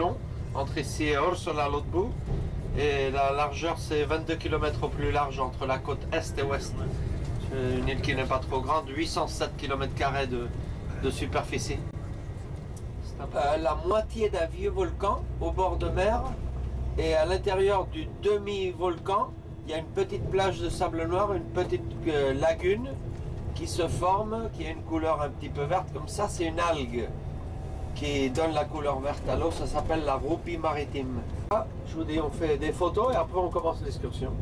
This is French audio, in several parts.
long, entre ici et Orsola à l'autre bout. Et la largeur, c'est 22 km au plus large entre la côte est et ouest. C'est une île qui n'est pas trop grande, 807 km² de superficie. La moitié d'un vieux volcan au bord de mer. Et à l'intérieur du demi-volcan, il y a une petite plage de sable noir, une petite lagune qui se forme, qui a une couleur un petit peu verte. Comme ça, c'est une algue qui donne la couleur verte à l'eau. Ça s'appelle la roupie maritime. Ah, je vous dis, on fait des photos et après on commence l'excursion.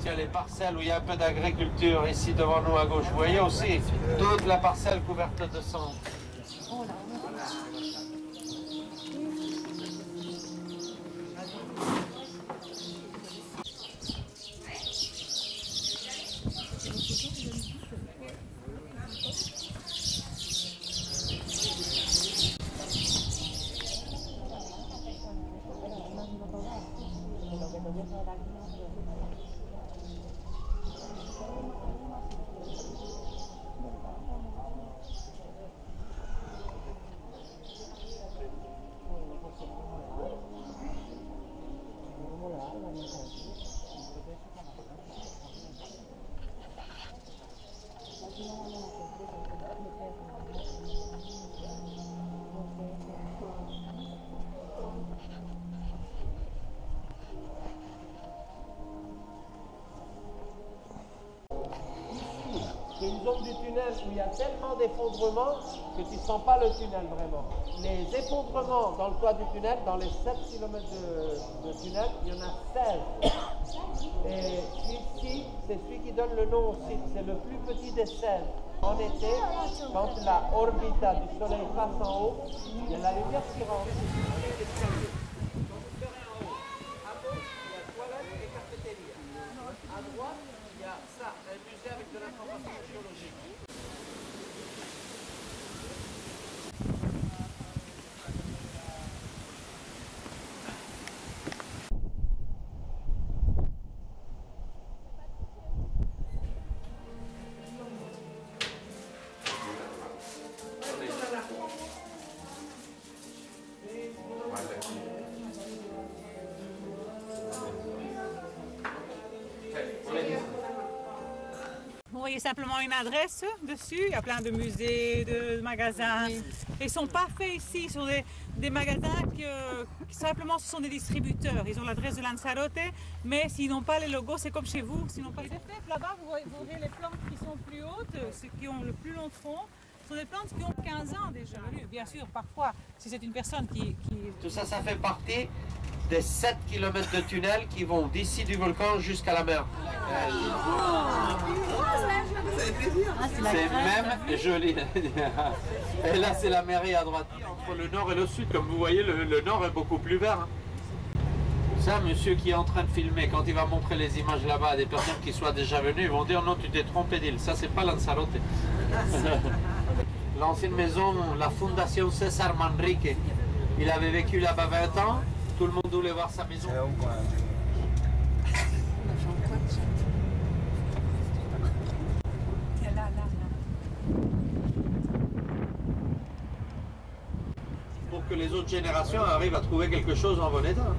Tiens, les parcelles où il y a un peu d'agriculture ici devant nous à gauche. Vous voyez aussi toute la parcelle couverte de cendres. C'est une zone du tunnel où il y a tellement d'effondrements que tu ne sens pas le tunnel vraiment. Les effondrements dans le toit du tunnel, dans les 7 km de tunnel, il y en a 16. Et celui-ci, c'est celui qui donne le nom au site. C'est le plus petit des 16. En été, quand la orbita du soleil passe en haut, il y a la lumière qui rentre. À droite, il y a ça, un musée avec de l'information géologique. Vous voyez simplement une adresse dessus, il y a plein de musées, de magasins. Oui. Ils ne sont pas faits ici, ce sont des magasins qui simplement ce sont des distributeurs. Ils ont l'adresse de Lanzarote, mais s'ils n'ont pas les logos, c'est comme chez vous. S'ils n'ont pas les effets, là-bas, vous voyez les plantes qui sont plus hautes, ceux qui ont le plus long tronc. Ce sont des plantes qui ont 15 ans déjà. Bien sûr, parfois, si c'est une personne qui... Tout ça, ça fait partie des 7 km de tunnel qui vont d'ici du volcan jusqu'à la mer. C'est même joli. Et là, c'est la mairie à droite. Entre le nord et le sud, comme vous voyez, le nord est beaucoup plus vert. Ça, monsieur qui est en train de filmer, quand il va montrer les images là-bas à des personnes qui soient déjà venues, ils vont dire non, tu t'es trompé d'île. Ça, c'est pas Lanzarote. L'ancienne maison, la Fondation César Manrique, il avait vécu là-bas 20 ans. Tout le monde voulait voir sa maison. Pour que les autres générations arrivent à trouver quelque chose en bon état.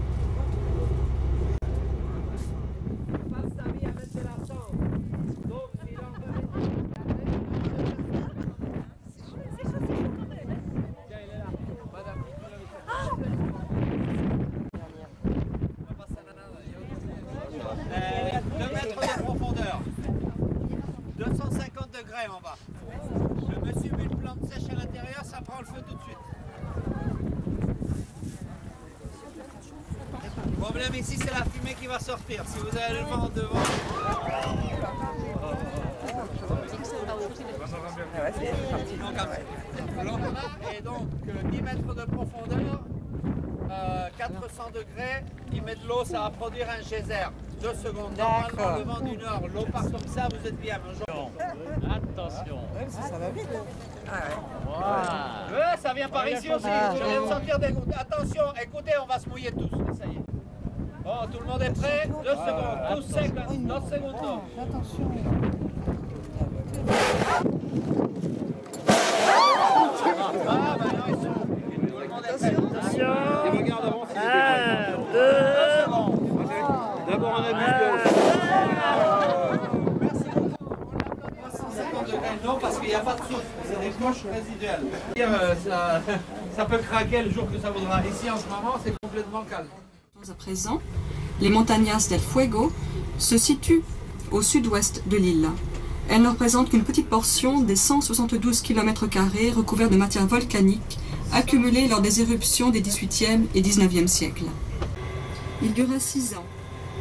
2 mètres de profondeur. 250 degrés en bas. Le monsieur met une plante sèche à l'intérieur, ça prend le feu tout de suite. Le problème ici, c'est la fumée qui va sortir. Si vous avez le vent devant... Et donc 10 mètres de profondeur, 400 degrés, il met de l'eau, ça va produire un geyser. 2 secondes. Normalement, le vent du nord, l'eau part comme ça, vous êtes bien. Attention. Ça va vite. Ouais, ça vient par ici aussi. Je viens de sortir des gouttes. Attention, écoutez, on va se mouiller tous. Ça y est. Oh, tout le monde est prêt? 2 secondes. 12 secondes. 9 secondes. Attention. Ah, bah non, ils sont... Tout le monde est prêt. Attention. Et regarde avant. 1, 2. D'abord un abus Merci beaucoup. On 150 degrés. Non, parce qu'il n'y a pas de souffle. C'est des poches résiduelles. Ça peut craquer le jour que ça voudra. Ici, en ce moment, c'est complètement calme. À présent, les Montañas del Fuego se situent au sud-ouest de l'île. Elles ne représentent qu'une petite portion des 172 km² recouverts de matière volcanique accumulée lors des éruptions des XVIIIe et XIXe siècles. Il dura 6 ans,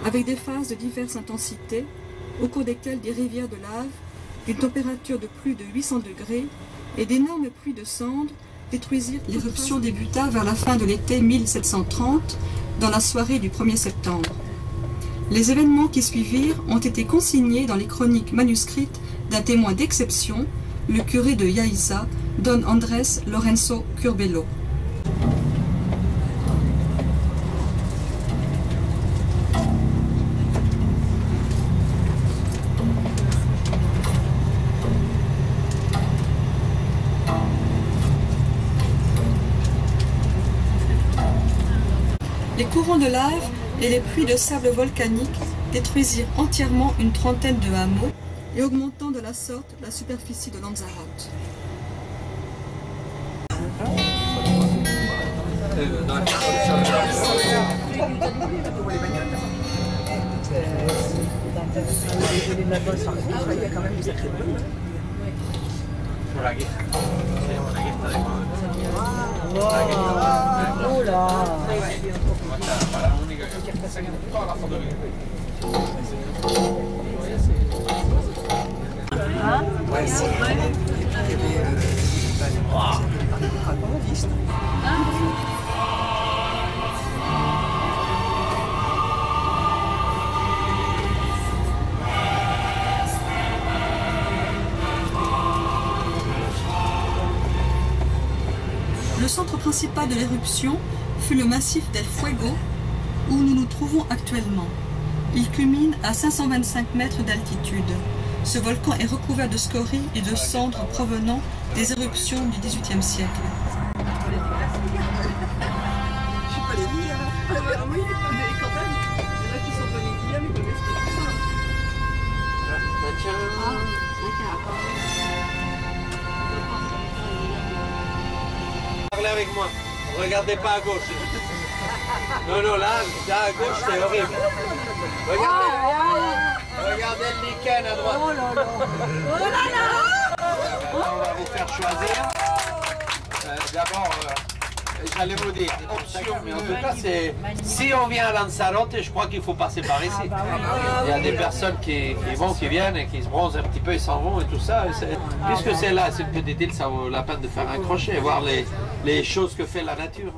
avec des phases de diverses intensités, au cours desquelles des rivières de lave, d'une température de plus de 800 degrés et d'énormes pluies de cendres détruisirent. L'éruption débuta vers la fin de l'été 1730, dans la soirée du 1er septembre. Les événements qui suivirent ont été consignés dans les chroniques manuscrites d'un témoin d'exception, le curé de Yaiza, Don Andrés Lorenzo Curbelo. Les courants de lave et les pluies de sable volcanique détruisirent entièrement une trentaine de hameaux et augmentant de la sorte la superficie de Lanzarote. Le centre principal de l'éruption fut le massif del Fuego, où nous nous trouvons actuellement. Il culmine à 525 mètres d'altitude. Ce volcan est recouvert de scories et de cendres provenant des éruptions du XVIIIe siècle. Parlez avec moi. Regardez pas à gauche. Non, non, là à gauche, c'est horrible. Regardez le lichen à droite. Oh là là. Oh là là. On va vous faire choisir. D'abord, j'allais vous dire, option, mais en tout cas, c'est si on vient à Lanzarote, je crois qu'il faut passer par ici. Il y a des personnes qui viennent et qui se bronzent un petit peu, ils s'en vont et tout ça. Puisque c'est là, c'est une petite île, ça vaut la peine de faire un crochet et voir les choses que fait la nature.